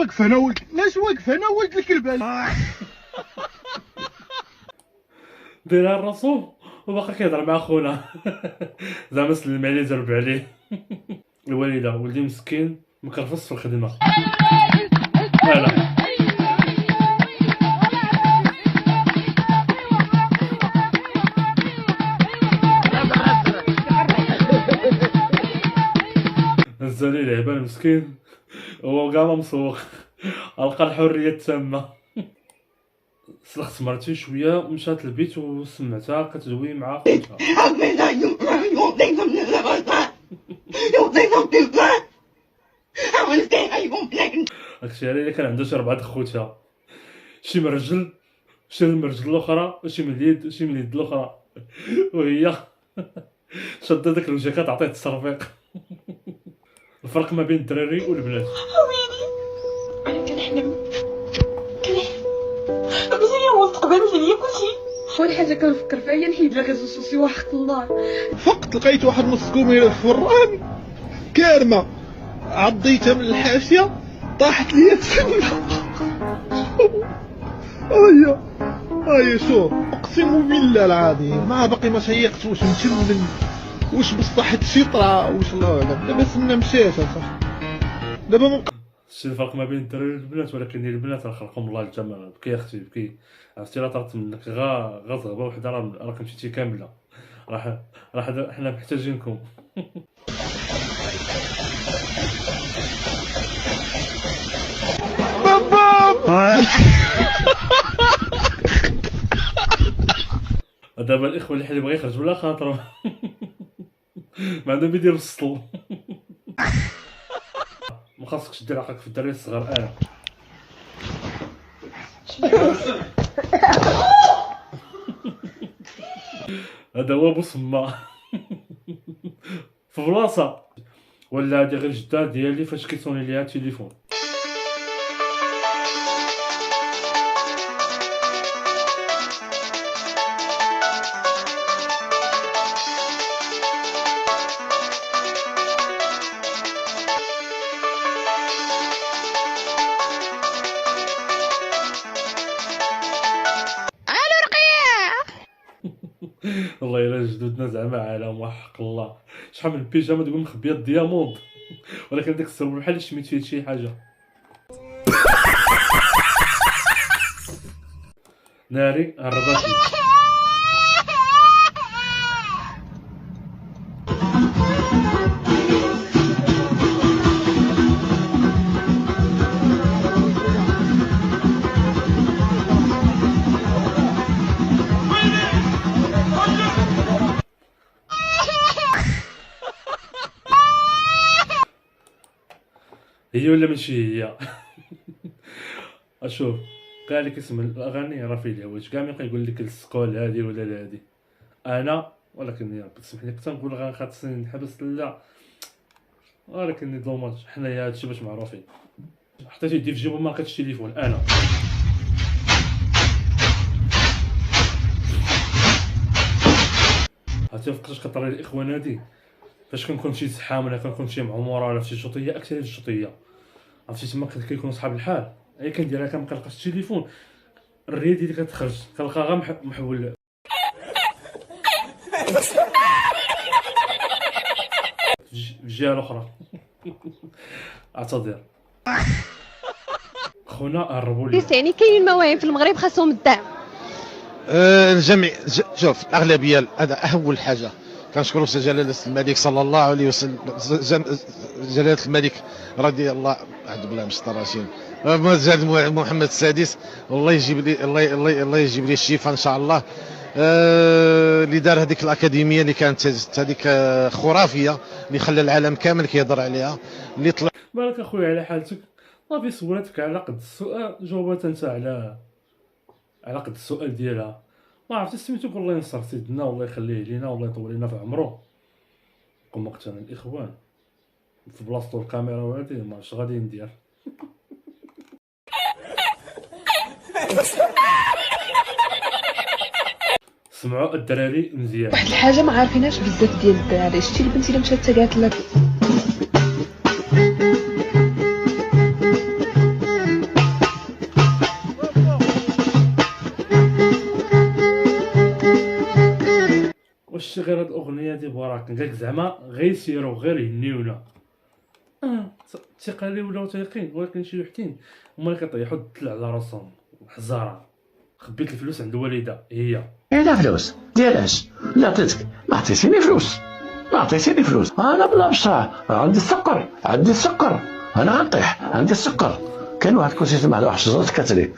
واقف انا ولد لاش واقف انا ولد الكلب دايرها الرسول وباقي كيهضر مع خونا زعما سلم عليه زرب عليه. الوالده ولدي مسكين مكرفص في الخدمه. لا هزالي العبان مسكين هو كاع ما مسوق لقى الحريه التامه. سلخت مرتي شويه مشات للبيت وسمعتها كتدوي مع خوتها. داكشي على اللي كان عنده شي 4 خوتها، شي من رجل شي من رجل الاخرى وشي من اليد وشي من اليد الاخرى، وهي شاده داك الوجه كتعطيه التصرفيق. الفرق ما بين الدراري والبنات. انا كنحلم بزاف ولد قبل ليا كلشي. اول حاجه كنفكر فيها هي نحيد لي ريزو سوسيو وحق الله. فقت لقيت واحد نص كوميره فران كارمه عضيتها من الحاشيه طاحت ليا تما. هيا شوف اقسم بالله العظيم ما باقي ما شيقت واش متمن واش بصحت شي طرا واش الله اعلم. دابا سنه مشات اصاحبي دابا من شتي الفرق ما بين الدراري والبنات، ولكن البنات راه خلقهم الله الجمال. بكي اختي بكي عرفتي لا طرت منك غا زغبه وحده راك مشيتي كامله. راه حنا محتاجينكم. دابا الاخوه اللي بغا يخرج بلا خاطرهم ما عندهم يدير السطل. ما خاصكش دير عقلك في الدراري الصغار. انا هذا هو بوسما في بلاصه ولا هادي غير جده ديالي فاش كيصوني ليها التليفون. والله الا جدودنا زعما عالم وحق الله. شحال من بيجامه تقول مخبيه الدياموند ولكن داك السرب بحال شميت فيه شي حاجه. ناري هرباتي. هي ولا ماشي هي؟ اشوف كاع اللي كيسمع الاغاني راه فيه الهواج، كاع ما يقول لك السكول هادي ولا لا هادي. انا ولكن يا ربي تسمح لي كنت نقول غير خاصني نحبس لا، ولكن دوماج حنايا هادشي باش معروفين. حطيت يدي في جيبو ما لقيتش التليفون. انا عرفتي فاش كطري الاخوان هادي فاش كنكون شي زحام ولا كنكون شي معموره ولا شي شوطيه اكثر هاد الشوطيه عرفتي تما كيكونوا صحاب الحال. هي كنديرها كنلقاش التليفون الريدي اللي كتخرج كنلقى غير محول في الجهه الاخرى. اعتذر خونا هربوا لي. يعني كاينين مواهب في المغرب خاصهم الدعم. الجميع شوف الاغلبيه هذا اول حاجه كنشكروا جلاله الملك صلى الله عليه وسلم، جلاله الملك رضي الله عبد الله مشطراشين محمد السادس، الله يجيب لي الله يجيب لي الشفاء ان شاء الله. اللي دار هذيك الاكاديميه اللي كانت هذيك خرافيه اللي خلى العالم كامل كيهضر عليها، اللي طلع بارك اخويا على حالتك. صافي سولتك على قد السؤال جاوبت انت على قد السؤال ديالها. ما عرفتي سميتو الله ينصر سيدنا والله يخليه لينا والله يطول لنا في عمره. كون مقتنع الاخوان في بلاصتو الكاميرا وهادي ما عرفتش غادي ندير. سمعوا الدراري مزيان. واحد الحاجه ما عارفينهاش بزاف ديال الدراري، شتي البنت اللي مشات قالت لك غير هاد الاغنيه دي براك قالك زعما غير يسيروا غير يهنيونا الثقه ولاو تايقين، ولكن شي وحدين هما اللي كيطيحوا الدل على راسهم. حزاره خبيت الفلوس عند الوالده هي لا فلوس ديال اش؟ لا عطيتك، ما عطيتيني فلوس، ما عطيتيني فلوس. انا بلا بصح عندي السكر، عندي السكر، انا غنطيح، عندي السكر. كان واحد كنت تسمع واحد الشجره كتري،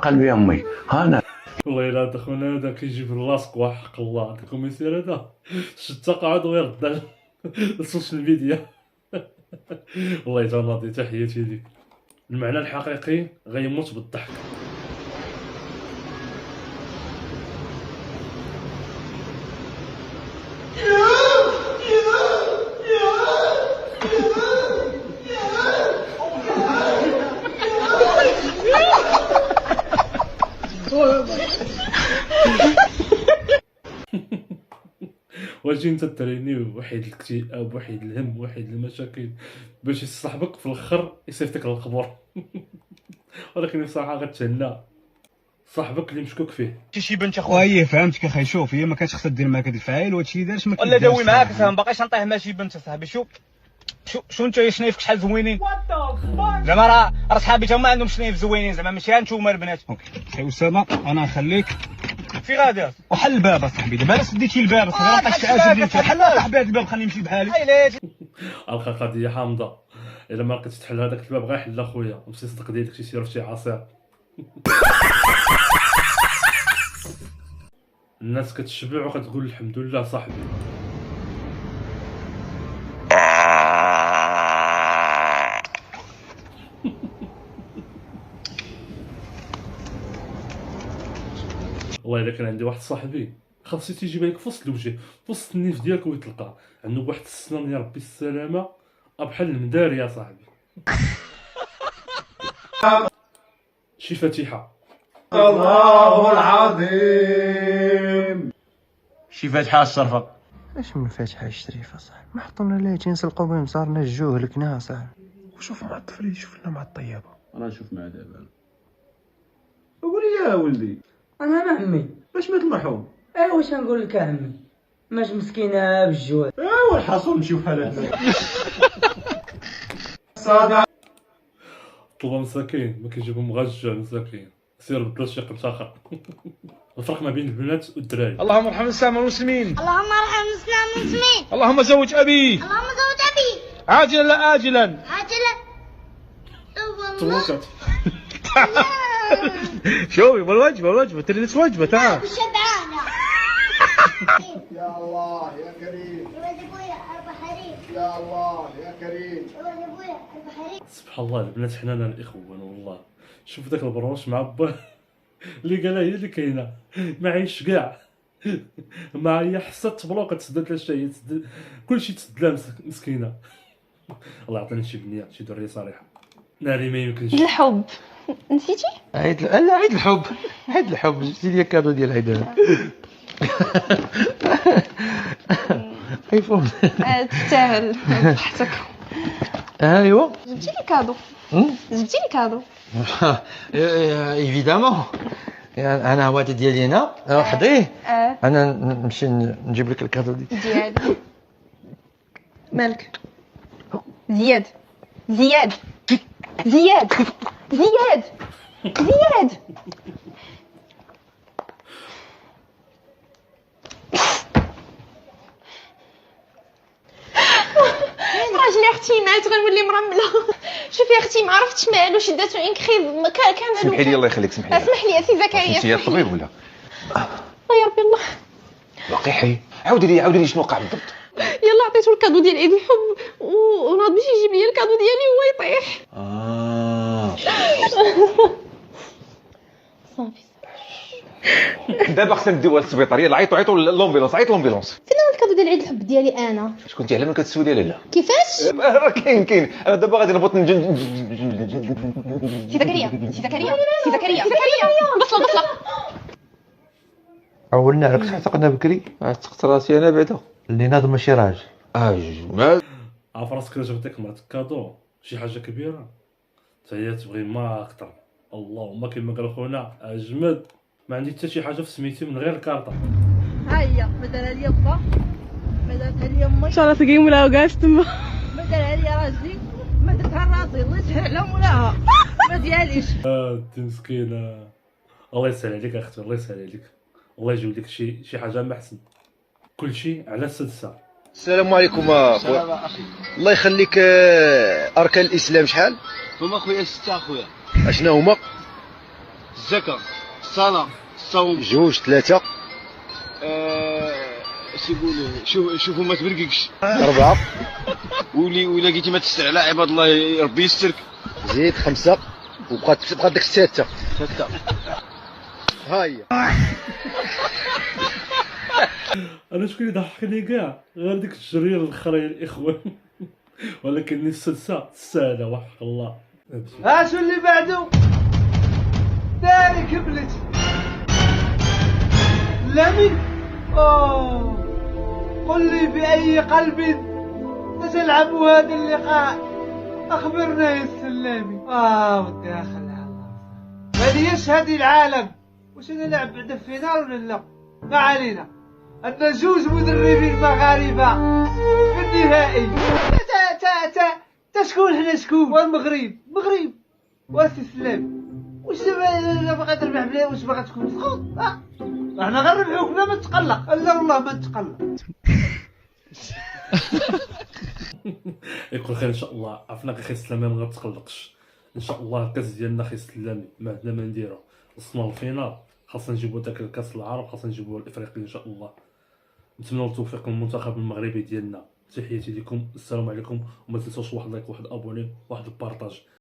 قال لي امي انا والله الا هذا خونا هذا كيجيب اللاصق وحق الله. هذا الكوميسير هذا شتا قاعد ويرد على السوشيال ميديا. والله تا ناضي تحياتي ليك. المعنى الحقيقي غيموت بالضحك. واجي انت تريني واحد الاكتئاب، واحد الهم، واحد المشاكل باش يصاحبك في الاخر يصيفطك للقبور. ولكن بصراحه غتهنى صاحبك اللي مشكوك فيه. شي بنت اخويا فهمتك اخي. شوف هي ما كانتش خصها دير معاك هاد الفعايل، وهادشي اللي دارش ما ولا داوي معاك فهم باقيش نطيح مع شي بنت صاحبي. شو انت شنايفك شحال زوينين زعما راه صحابي تا هما عندهم شنايف زوينين زعما ماشي هانتوما البنات. اوكي اخي اسامه انا نخليك في غادي وحل الباب اصاحبي. دابا الا سديتي الباب اصاحبي راه بقيت عاجبني. حل صاحبي هاد الباب خليني نمشي بحالي. القى قضيه حامضه، الا ما لقيتش تحل هذاك الباب غير حل اخويا ومشي صدق ديالك شي سير في شي عصير. الناس كتشبع وكتقول الحمد لله صاحبي. والله الا كان عندي واحد صاحبي خاصو تيجيب لك في وسط الوجه، في وسط النيف ديالك ويطلقها، عنده واحد السنان يا ربي السلامه بحال المداري يا صاحبي. شي فاتحه الله العظيم. شي فاتحه الشرفه. اش من فاتحه الشريفه صاحبي؟ ما حطونا لايتين نسلقوا بهم صارنا الجوه هلكناها صاحبي. وشوف مع الطفل يشوف لنا مع الطيبه. انا نشوف مع دابا. قول لي يا ولدي انا ما عمي باش مات المرحوم. ايوا واش نقول لك عمي ماش مسكينه بالجوع. ايوا الحصول نمشيو بحال هكا. صادق طلبه مساكين ما كيجيبهم غير الجوع مساكين. سير بدل شي قمص اخر. الفرق ما بين البنات والدراري. اللهم ارحم الاسلام والمسلمين. اللهم ارحم الاسلام والمسلمين. اللهم زوج ابي. اللهم زوج ابي عاجلا لا اجلا. عاجلا. طلقت. شوفي بالوجبه تريد وجبه تعال. شبعانه. يا الله يا كريم. يا ابويا البحرين. يا الله يا كريم. يا ابويا البحرين. سبحان الله البنات حنانا الاخوان والله. شوف داك البروش مع باه اللي قالها هي اللي كاينه ما عايش كاع. ما هي حسات تبلوقه تسدات لها الشاي كلشي تسد لها مسكينه. الله يعطينا شي بنيه شي دريه صريحه ناري ما يمكنش. الحب نسيتي؟ لا عيد الحب، عيد الحب جبتي لي كادو ديال عيد ايفون. تستاهل صحتك. ايوا جبتي لي كادو. جبتي لي كادو. ايفيدامون. انا هو ديالي هنا حضيه. انا نمشي نجيب لك الكادو ديالي. مالك؟ زياد زياد زياد زياد زياد. راجلي اختي مات غنولي مرمله. شوفي اختي ما عرفتش مالو شداتو انكريز كان سمحي لي الله يخليك سمحي لي. اسمح لي سي زكريا. انت يا الطبيب ولا؟ الله يربي الله. باقي حي. عاودي لي شنو وقع بالضبط. يلا عطيتو الكادو ديال عيد الحب وناض باش يجيب لي الكادو ديالي وهو يطيح. صافي دابا خصنا نديوها للسبيطار. يلا عيطوا لومبيلونس. عيط لومبيلونس. فين هو الكادو ديال عيد الحب ديالي انا؟ شكون تعلم لك السوداء لا؟ كيفاش؟ راه كاين انا دابا غادي نهبط سي زكريا سي زكريا سي زكريا بصله عولنا عليك تعتقنا بكري. عتقت راسي انا بعدا اللي ناض ماشي راجل. اجمل. عارف راسك الا جبتك مع كادو شي حاجه كبيره حتى هي تبغي ما اكثر. اللهم كما قال خونا اجمد. ما عندي حتى شي حاجه في سميتي من غير الكارطه. ها هي مثلا ديال با ما دارتها لي امي ان شاء الله تلقاي مولاها وكاش تما. ما دارها لي راجلي ما درتها لراسي الله يسهل على مولاها ما دياليش. انت مسكينه. الله يسهل عليك اختي، الله يسهل عليك، الله يجيب لك شي حاجه ما احسن. كلشي على السدسه. السلام عليكم اخويا. الله يخليك. اركان الاسلام شحال هما خويا؟ 6 اخويا. اشنو هما؟ الزكاة، الصلاة، الصوم. 2 3 اش يقولوا؟ شوفوا ما تبرقكش. 4 ولا لقيتي ما تستعلى عباد الله ربي يسترك. زيد 5 وبقات ديك 6. ها هي. انا شكون اللي ضحكني كاع غير ديك الجريه الاخرين الاخوان. ولكن السدسه تستاهل وحق الله. ها شو اللي بعده؟ داري كبلت لمن. قل لي بأي قلب تلعب هذا اللقاء، أخبرنا يا السلامي. ودي أخلع الله هذه يشهد العالم. وش نلعب بعد الفينال ولا لا؟ ما علينا، أن جوج مدربين مغاربة في النهائي. شكون حنا شكون؟ والمغرب مغرب واسي السلام. واش دابا باغي تربح بلا واش باغي تكون مسخوط؟ احنا غنربحوك بلا ما تقلق. لا والله ما تقلق. يكون خير ان شاء الله. عرفنا اخي سلامي ما غتقلقش ان شاء الله. الكاس ديالنا اخي سلامي ما عندنا ما نديرو. وصلنا للفينال، خاصنا نجيبو داك الكاس العرب، خاصنا نجيبوه الافريقي ان شاء الله. نتمنى التوفيق للمنتخب المغربي ديالنا. تحياتي لكم، السلام عليكم، وما تنساوش واحد لايك واحد ابوني واحد البارطاج.